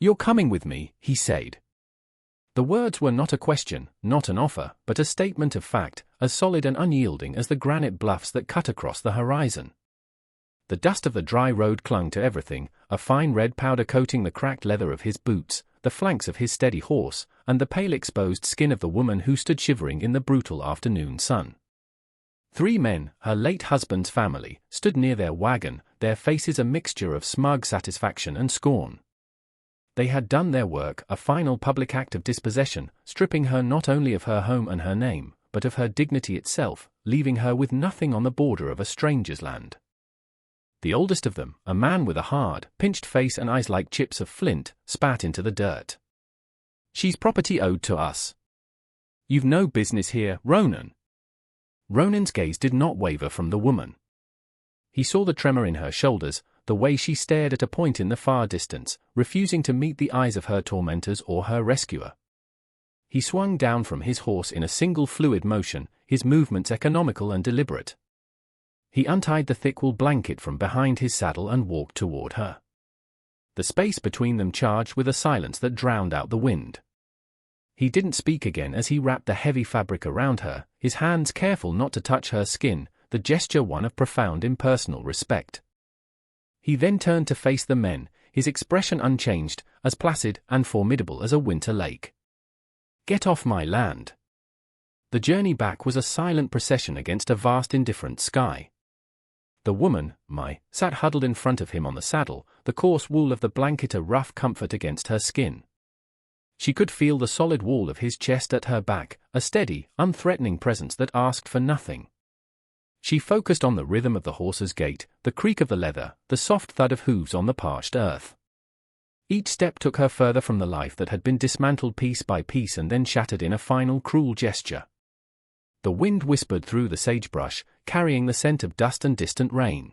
"You're coming with me," he said. The words were not a question, not an offer, but a statement of fact, as solid and unyielding as the granite bluffs that cut across the horizon. The dust of the dry road clung to everything, a fine red powder coating the cracked leather of his boots, the flanks of his steady horse, and the pale exposed skin of the woman who stood shivering in the brutal afternoon sun. 3 men, her late husband's family, stood near their wagon, their faces a mixture of smug satisfaction and scorn. They had done their work, a final public act of dispossession, stripping her not only of her home and her name, but of her dignity itself, leaving her with nothing on the border of a stranger's land. The oldest of them, a man with a hard, pinched face and eyes like chips of flint, spat into the dirt. "She's property owed to us. You've no business here, Ronan." Ronan's gaze did not waver from the woman. He saw the tremor in her shoulders, the way she stared at a point in the far distance, refusing to meet the eyes of her tormentors or her rescuer. He swung down from his horse in a single fluid motion, his movements economical and deliberate. He untied the thick wool blanket from behind his saddle and walked toward her. The space between them charged with a silence that drowned out the wind. He didn't speak again as he wrapped the heavy fabric around her, his hands careful not to touch her skin, the gesture one of profound impersonal respect. He then turned to face the men, his expression unchanged, as placid and formidable as a winter lake. "Get off my land." The journey back was a silent procession against a vast indifferent sky. The woman, sat huddled in front of him on the saddle, the coarse wool of the blanket a rough comfort against her skin. She could feel the solid wall of his chest at her back, a steady, unthreatening presence that asked for nothing. She focused on the rhythm of the horse's gait, the creak of the leather, the soft thud of hooves on the parched earth. Each step took her further from the life that had been dismantled piece by piece and then shattered in a final cruel gesture. The wind whispered through the sagebrush, carrying the scent of dust and distant rain.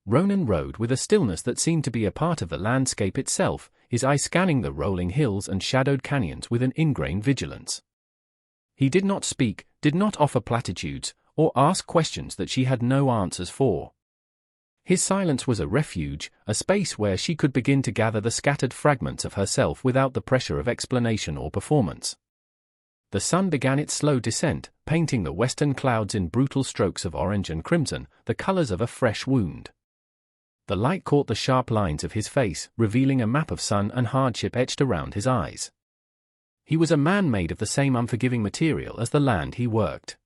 Ronan rode with a stillness that seemed to be a part of the landscape itself, his eyes scanning the rolling hills and shadowed canyons with an ingrained vigilance. He did not speak, did not offer platitudes, or ask questions that she had no answers for. His silence was a refuge, a space where she could begin to gather the scattered fragments of herself without the pressure of explanation or performance. The sun began its slow descent, painting the western clouds in brutal strokes of orange and crimson, the colors of a fresh wound. The light caught the sharp lines of his face, revealing a map of sun and hardship etched around his eyes. He was a man made of the same unforgiving material as the land he worked.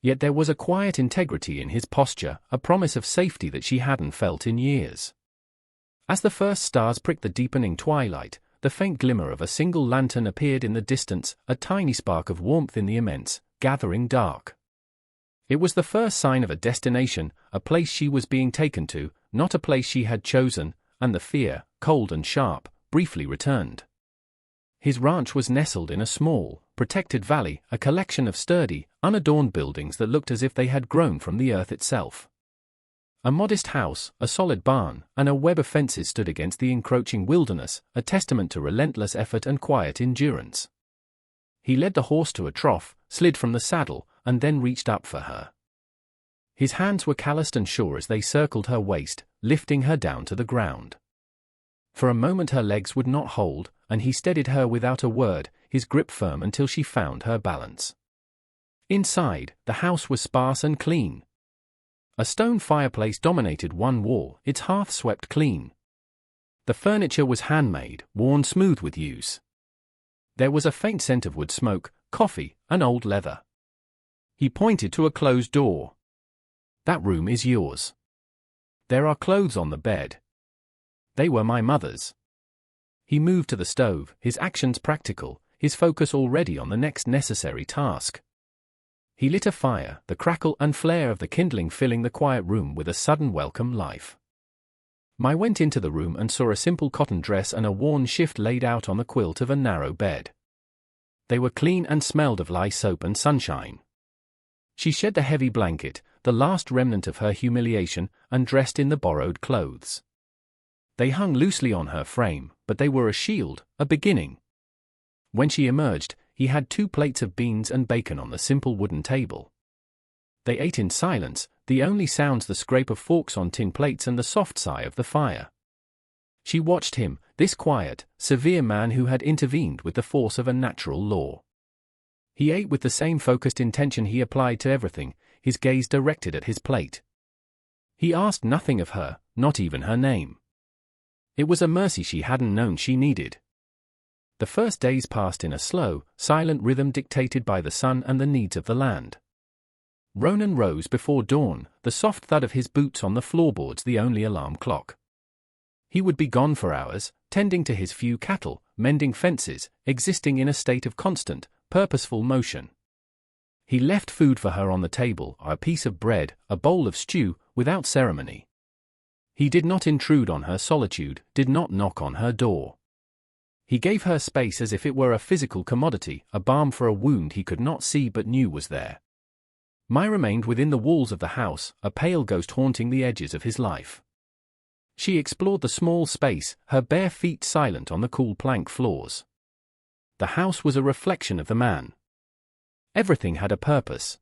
Yet there was a quiet integrity in his posture, a promise of safety that she hadn't felt in years. As the first stars pricked the deepening twilight, the faint glimmer of a single lantern appeared in the distance, a tiny spark of warmth in the immense, gathering dark. It was the first sign of a destination, a place she was being taken to, not a place she had chosen, and the fear, cold and sharp, briefly returned. His ranch was nestled in a small, protected valley, a collection of sturdy, unadorned buildings that looked as if they had grown from the earth itself. A modest house, a solid barn, and a web of fences stood against the encroaching wilderness, a testament to relentless effort and quiet endurance. He led the horse to a trough, slid from the saddle, and then reached up for her. His hands were calloused and sure as they circled her waist, lifting her down to the ground. For a moment her legs would not hold, and he steadied her without a word, his grip firm until she found her balance. Inside, the house was sparse and clean. A stone fireplace dominated one wall, its hearth swept clean. The furniture was handmade, worn smooth with use. There was a faint scent of wood smoke, coffee, and old leather. He pointed to a closed door. "That room is yours. There are clothes on the bed. They were my mother's." He moved to the stove, his actions practical, his focus already on the next necessary task. He lit a fire, the crackle and flare of the kindling filling the quiet room with a sudden welcome life. I went into the room and saw a simple cotton dress and a worn shift laid out on the quilt of a narrow bed. They were clean and smelled of lye soap and sunshine. She shed the heavy blanket, the last remnant of her humiliation, and dressed in the borrowed clothes. They hung loosely on her frame, but they were a shield, a beginning. When she emerged, he had 2 plates of beans and bacon on the simple wooden table. They ate in silence, the only sounds the scrape of forks on tin plates and the soft sigh of the fire. She watched him, This quiet, severe man who had intervened with the force of a natural law. He ate with the same focused intention he applied to everything, his gaze directed at his plate. He asked nothing of her, not even her name. It was a mercy she hadn't known she needed. The first days passed in a slow, silent rhythm dictated by the sun and the needs of the land. Ronan rose before dawn, the soft thud of his boots on the floorboards the only alarm clock. He would be gone for hours, tending to his few cattle, mending fences, existing in a state of constant, purposeful motion. He left food for her on the table, a piece of bread, a bowl of stew, without ceremony. He did not intrude on her solitude, did not knock on her door. He gave her space as if it were a physical commodity, a balm for a wound he could not see but knew was there. Mai remained within the walls of the house, a pale ghost haunting the edges of his life. She explored the small space, her bare feet silent on the cool plank floors. The house was a reflection of the man. Everything had a purpose.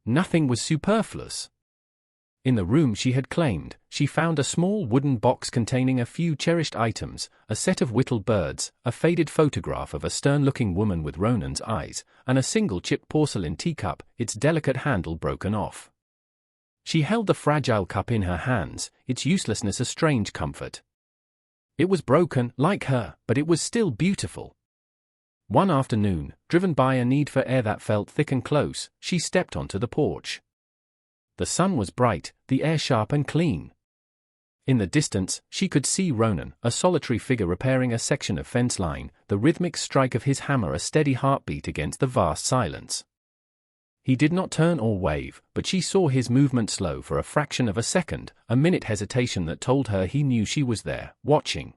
Nothing was superfluous. In the room she had claimed, she found a small wooden box containing a few cherished items, a set of whittled birds, a faded photograph of a stern-looking woman with Ronan's eyes, and a single chipped porcelain teacup, its delicate handle broken off. She held the fragile cup in her hands, its uselessness a strange comfort. It was broken, like her, but it was still beautiful. One afternoon, driven by a need for air that felt thick and close, she stepped onto the porch. The sun was bright, the air sharp and clean. In the distance, she could see Ronan, a solitary figure repairing a section of fence line, the rhythmic strike of his hammer a steady heartbeat against the vast silence. He did not turn or wave, but she saw his movement slow for a fraction of a second, a minute hesitation that told her he knew she was there, watching.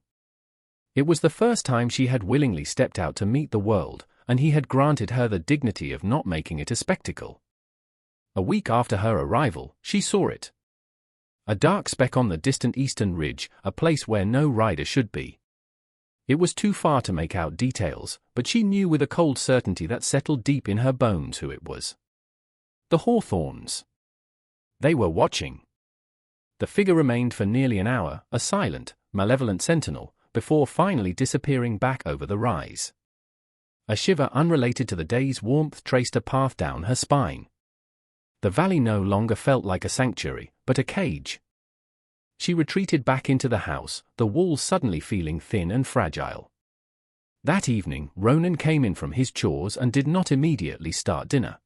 It was the first time she had willingly stepped out to meet the world, and he had granted her the dignity of not making it a spectacle. A week after her arrival, she saw it. A dark speck on the distant eastern ridge, a place where no rider should be. It was too far to make out details, but she knew with a cold certainty that settled deep in her bones who it was. The Hawthorns. They were watching. The figure remained for nearly an hour, a silent, malevolent sentinel, before finally disappearing back over the rise. A shiver unrelated to the day's warmth traced a path down her spine. The valley no longer felt like a sanctuary, but a cage. She retreated back into the house, the walls suddenly feeling thin and fragile. That evening, Ronan came in from his chores and did not immediately start dinner.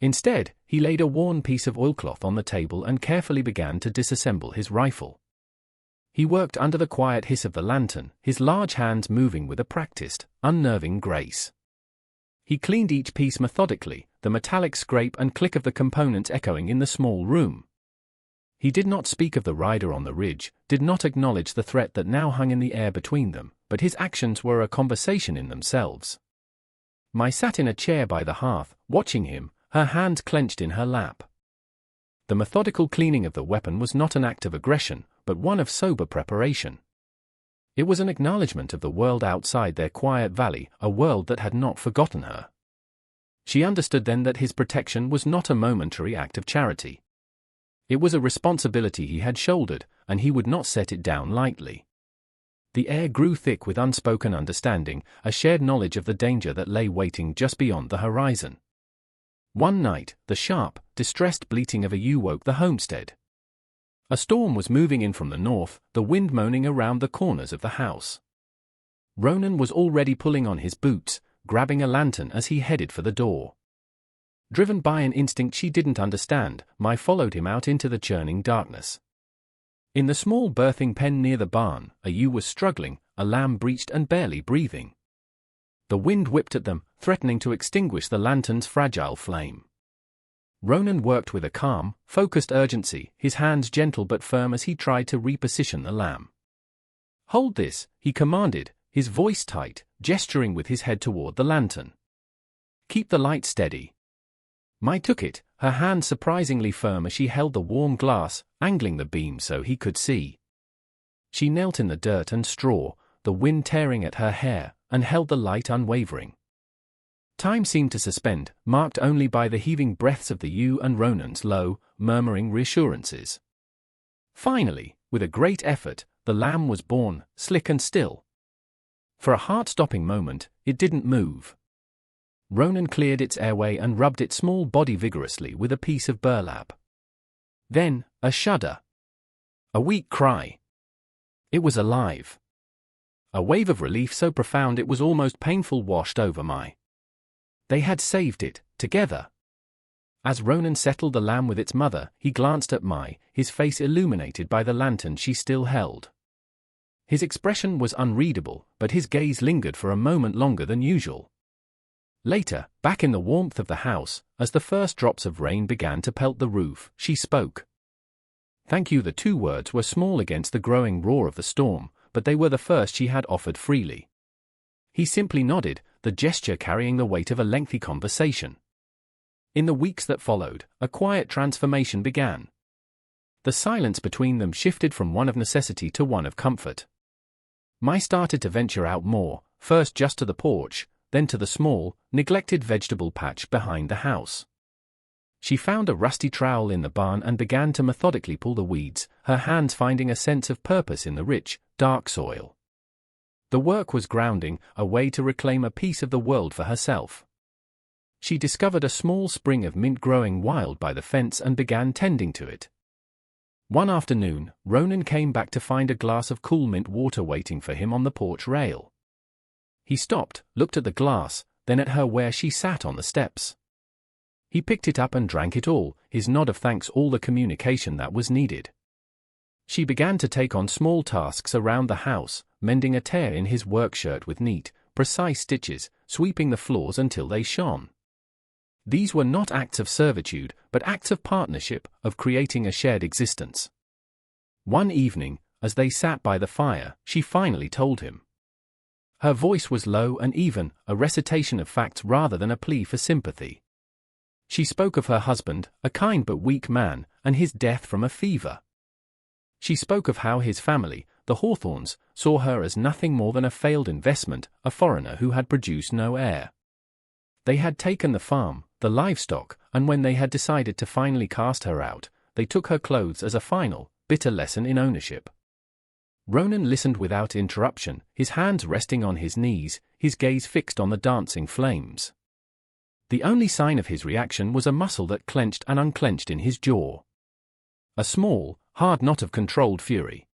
Instead, he laid a worn piece of oilcloth on the table and carefully began to disassemble his rifle. He worked under the quiet hiss of the lantern, his large hands moving with a practiced, unnerving grace. He cleaned each piece methodically, the metallic scrape and click of the components echoing in the small room. He did not speak of the rider on the ridge, did not acknowledge the threat that now hung in the air between them, but his actions were a conversation in themselves. Mai sat in a chair by the hearth, watching him, her hands clenched in her lap. The methodical cleaning of the weapon was not an act of aggression, but one of sober preparation. It was an acknowledgement of the world outside their quiet valley, a world that had not forgotten her. She understood then that his protection was not a momentary act of charity. It was a responsibility he had shouldered, and he would not set it down lightly. The air grew thick with unspoken understanding, a shared knowledge of the danger that lay waiting just beyond the horizon. One night, the sharp, distressed bleating of a ewe woke the homestead. A storm was moving in from the north, the wind moaning around the corners of the house. Ronan was already pulling on his boots, grabbing a lantern as he headed for the door. Driven by an instinct she didn't understand, Mai followed him out into the churning darkness. In the small birthing pen near the barn, a ewe was struggling, a lamb breeched and barely breathing. The wind whipped at them, threatening to extinguish the lantern's fragile flame. Ronan worked with a calm, focused urgency, his hands gentle but firm as he tried to reposition the lamb. "Hold this," he commanded, his voice tight, gesturing with his head toward the lantern. "Keep the light steady." Mai took it, her hand surprisingly firm as she held the warm glass, angling the beam so he could see. She knelt in the dirt and straw, the wind tearing at her hair, and held the light unwavering. Time seemed to suspend, marked only by the heaving breaths of the ewe and Ronan's low, murmuring reassurances. Finally, with a great effort, the lamb was born, slick and still. For a heart-stopping moment, it didn't move. Ronan cleared its airway and rubbed its small body vigorously with a piece of burlap. Then, a shudder. A weak cry. It was alive. A wave of relief so profound it was almost painful washed over my. They had saved it, together. As Ronan settled the lamb with its mother, he glanced at Mai, his face illuminated by the lantern she still held. His expression was unreadable, but his gaze lingered for a moment longer than usual. Later, back in the warmth of the house, as the first drops of rain began to pelt the roof, she spoke. Thank you. The two words were small against the growing roar of the storm, but they were the first she had offered freely. He simply nodded, the gesture carrying the weight of a lengthy conversation. In the weeks that followed, a quiet transformation began. The silence between them shifted from one of necessity to one of comfort. Mai started to venture out more, first just to the porch, then to the small, neglected vegetable patch behind the house. She found a rusty trowel in the barn and began to methodically pull the weeds, her hands finding a sense of purpose in the rich, dark soil. The work was grounding, a way to reclaim a piece of the world for herself. She discovered a small spring of mint growing wild by the fence and began tending to it. One afternoon, Ronan came back to find a glass of cool mint water waiting for him on the porch rail. He stopped, looked at the glass, then at her where she sat on the steps. He picked it up and drank it all, his nod of thanks all the communication that was needed. She began to take on small tasks around the house, mending a tear in his work shirt with neat, precise stitches, sweeping the floors until they shone. These were not acts of servitude, but acts of partnership, of creating a shared existence. One evening, as they sat by the fire, she finally told him. Her voice was low and even, a recitation of facts rather than a plea for sympathy. She spoke of her husband, a kind but weak man, and his death from a fever. She spoke of how his family, the Hawthorns, saw her as nothing more than a failed investment, a foreigner who had produced no heir. They had taken the farm, the livestock, and when they had decided to finally cast her out, they took her clothes as a final, bitter lesson in ownership. Ronan listened without interruption, his hands resting on his knees, his gaze fixed on the dancing flames. The only sign of his reaction was a muscle that clenched and unclenched in his jaw. A small, hard knot of controlled fury.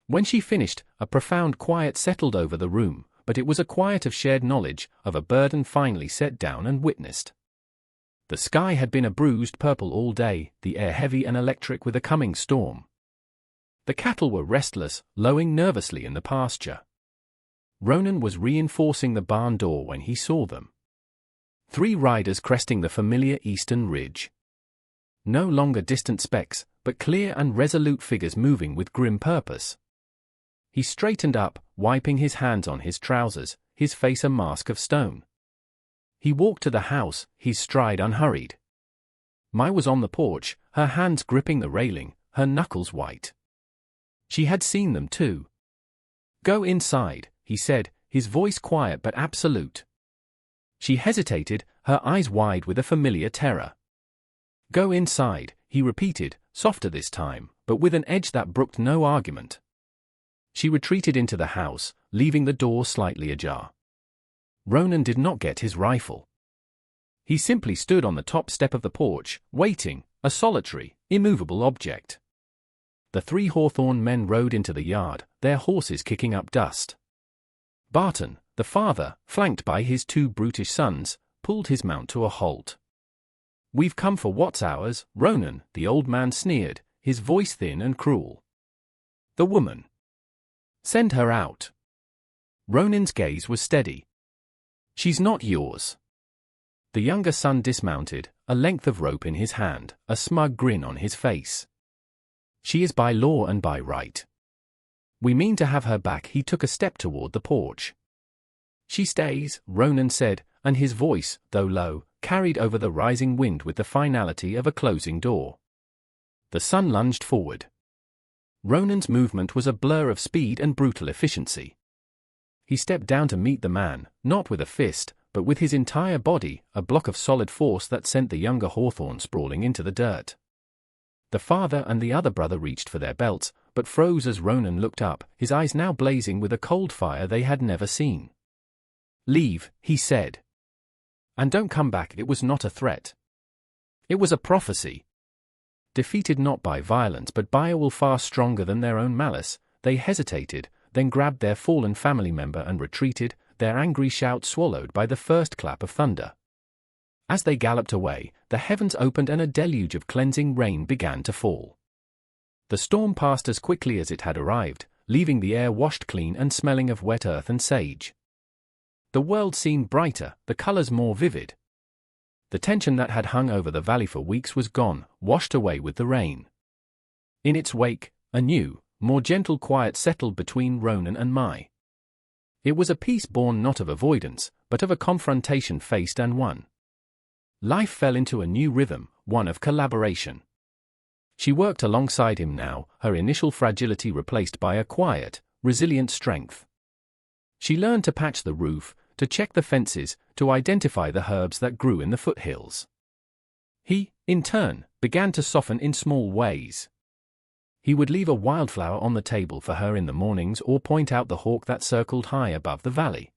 When she finished, a profound quiet settled over the room, but it was a quiet of shared knowledge, of a burden finally set down and witnessed. The sky had been a bruised purple all day, the air heavy and electric with a coming storm. The cattle were restless, lowing nervously in the pasture. Ronan was reinforcing the barn door when he saw them. 3 riders cresting the familiar eastern ridge. No longer distant specks, but clear and resolute figures moving with grim purpose. He straightened up, wiping his hands on his trousers, his face a mask of stone. He walked to the house, his stride unhurried. Mai was on the porch, her hands gripping the railing, her knuckles white. She had seen them too. Go inside, he said, his voice quiet but absolute. She hesitated, her eyes wide with a familiar terror. Go inside, he repeated, softer this time, but with an edge that brooked no argument. She retreated into the house, leaving the door slightly ajar. Ronan did not get his rifle. He simply stood on the top step of the porch, waiting, a solitary, immovable object. The 3 Hawthorn men rode into the yard, their horses kicking up dust. Barton, the father, flanked by his 2 brutish sons, pulled his mount to a halt. We've come for what's ours, Ronan, the old man sneered, his voice thin and cruel. The woman. Send her out. Ronan's gaze was steady. She's not yours. The younger son dismounted, a length of rope in his hand, a smug grin on his face. She is by law and by right. We mean to have her back. He took a step toward the porch. She stays, Ronan said, and his voice, though low, carried over the rising wind with the finality of a closing door. The son lunged forward. Ronan's movement was a blur of speed and brutal efficiency. He stepped down to meet the man, not with a fist, but with his entire body, a block of solid force that sent the younger Hawthorn sprawling into the dirt. The father and the other brother reached for their belts, but froze as Ronan looked up, his eyes now blazing with a cold fire they had never seen. "Leave," he said. "And don't come back." It was not a threat. It was a prophecy. Defeated not by violence but by a will far stronger than their own malice, they hesitated, then grabbed their fallen family member and retreated, their angry shout swallowed by the first clap of thunder. As they galloped away, the heavens opened and a deluge of cleansing rain began to fall. The storm passed as quickly as it had arrived, leaving the air washed clean and smelling of wet earth and sage. The world seemed brighter, the colors more vivid. The tension that had hung over the valley for weeks was gone, washed away with the rain. In its wake, a new, more gentle quiet settled between Ronan and Mai. It was a peace born not of avoidance, but of a confrontation faced and won. Life fell into a new rhythm, one of collaboration. She worked alongside him now, her initial fragility replaced by a quiet, resilient strength. She learned to patch the roof, to check the fences, to identify the herbs that grew in the foothills. He, in turn, began to soften in small ways. He would leave a wildflower on the table for her in the mornings or point out the hawk that circled high above the valley.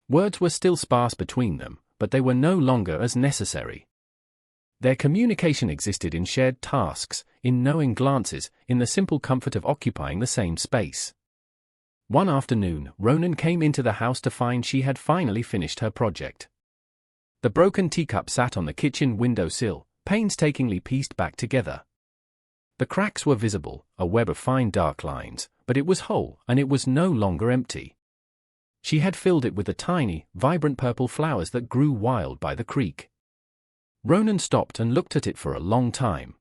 Words were still sparse between them, but they were no longer as necessary. Their communication existed in shared tasks, in knowing glances, in the simple comfort of occupying the same space. One afternoon, Ronan came into the house to find she had finally finished her project. The broken teacup sat on the kitchen windowsill, painstakingly pieced back together. The cracks were visible, a web of fine dark lines, but it was whole, and it was no longer empty. She had filled it with the tiny, vibrant purple flowers that grew wild by the creek. Ronan stopped and looked at it for a long time.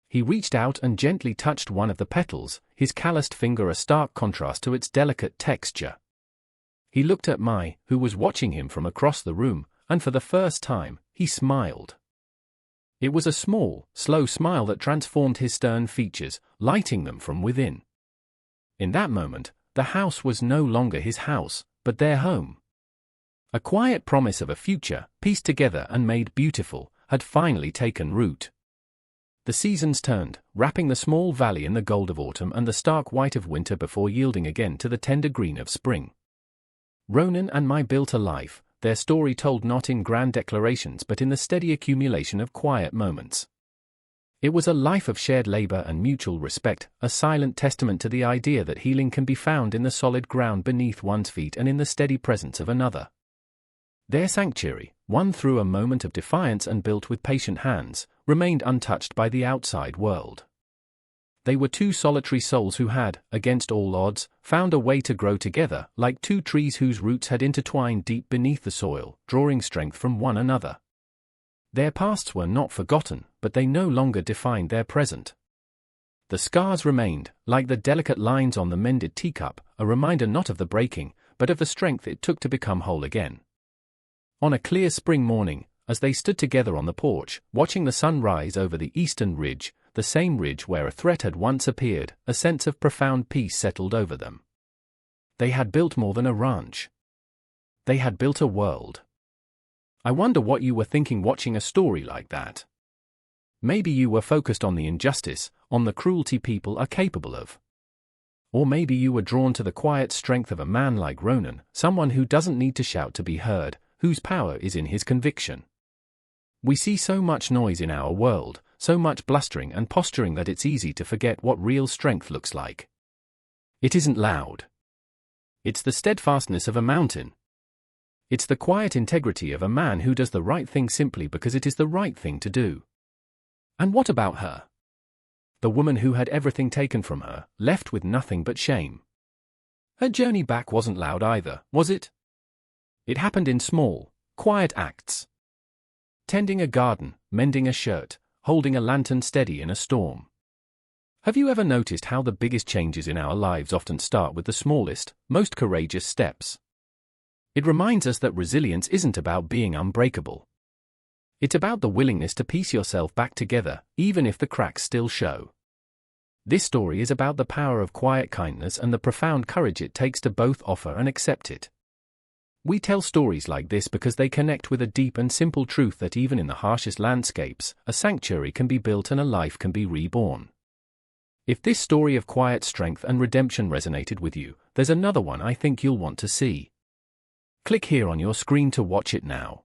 He reached out and gently touched one of the petals, his calloused finger a stark contrast to its delicate texture. He looked at Mai, who was watching him from across the room, and for the first time, he smiled. It was a small, slow smile that transformed his stern features, lighting them from within. In that moment, the house was no longer his house, but their home. A quiet promise of a future, pieced together and made beautiful, had finally taken root. The seasons turned, wrapping the small valley in the gold of autumn and the stark white of winter before yielding again to the tender green of spring. Ronan and Mai built a life, their story told not in grand declarations but in the steady accumulation of quiet moments. It was a life of shared labor and mutual respect, a silent testament to the idea that healing can be found in the solid ground beneath one's feet and in the steady presence of another. Their sanctuary, won through a moment of defiance and built with patient hands, remained untouched by the outside world. They were two solitary souls who had, against all odds, found a way to grow together, like two trees whose roots had intertwined deep beneath the soil, drawing strength from one another. Their pasts were not forgotten, but they no longer defined their present. The scars remained, like the delicate lines on the mended teacup, a reminder not of the breaking, but of the strength it took to become whole again. On a clear spring morning, as they stood together on the porch, watching the sun rise over the eastern ridge, the same ridge where a threat had once appeared, a sense of profound peace settled over them. They had built more than a ranch. They had built a world. I wonder what you were thinking watching a story like that. Maybe you were focused on the injustice, on the cruelty people are capable of. Or maybe you were drawn to the quiet strength of a man like Ronan, someone who doesn't need to shout to be heard, whose power is in his conviction. We see so much noise in our world, so much blustering and posturing that it's easy to forget what real strength looks like. It isn't loud. It's the steadfastness of a mountain. It's the quiet integrity of a man who does the right thing simply because it is the right thing to do. And what about her? The woman who had everything taken from her, left with nothing but shame. Her journey back wasn't loud either, was it? It happened in small, quiet acts. Tending a garden, mending a shirt, holding a lantern steady in a storm. Have you ever noticed how the biggest changes in our lives often start with the smallest, most courageous steps? It reminds us that resilience isn't about being unbreakable. It's about the willingness to piece yourself back together, even if the cracks still show. This story is about the power of quiet kindness and the profound courage it takes to both offer and accept it. We tell stories like this because they connect with a deep and simple truth that even in the harshest landscapes, a sanctuary can be built and a life can be reborn. If this story of quiet strength and redemption resonated with you, there's another one I think you'll want to see. Click here on your screen to watch it now.